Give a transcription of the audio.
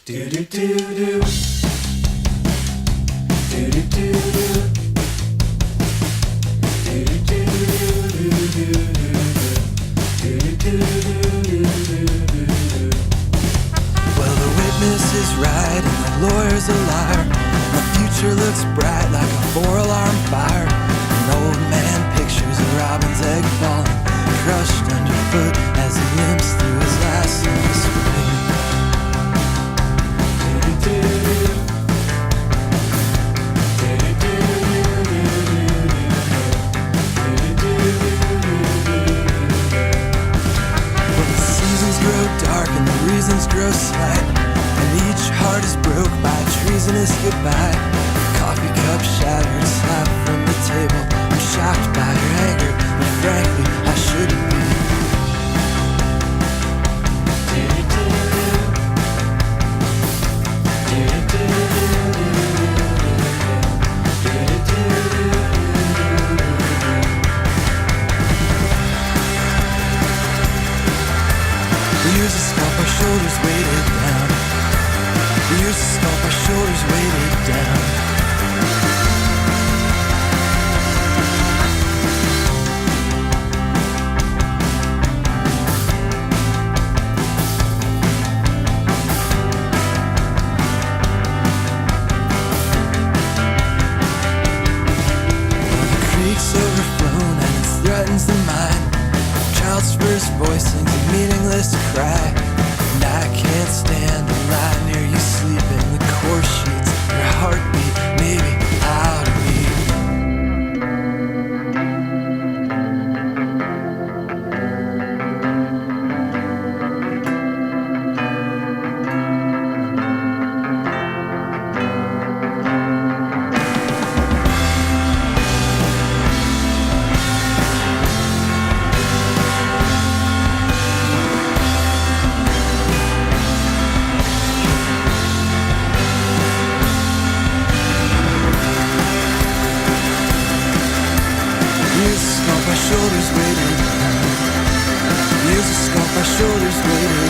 Do do do do. Do do do do. Do do do do do do do do do. Well, the witness is right and the lawyer's a liar. The future looks bright like a 4-alarm fire. An old man pictures a robin's egg falling, crushed underfoot as he limps through his last summer spring. Well, the seasons grow dark and the reasons grow slight, and each heart is broke by a treasonous goodbye. Coffee cup shattered, slapped from the table. I'm shocked by her anger, but frankly, I shouldn't be. We used to stomp our shoulders weighted down. We used to stomp our shoulders weighted down. The creek's overflown and it threatens the mind. Child's first voice sings a meaningless cry, and I can't stand to lie near you sleeping. The course sheets, your heartbeat, maybe out of me. We used to stomp our shoulders weighted down. We used to stomp our shoulders weighted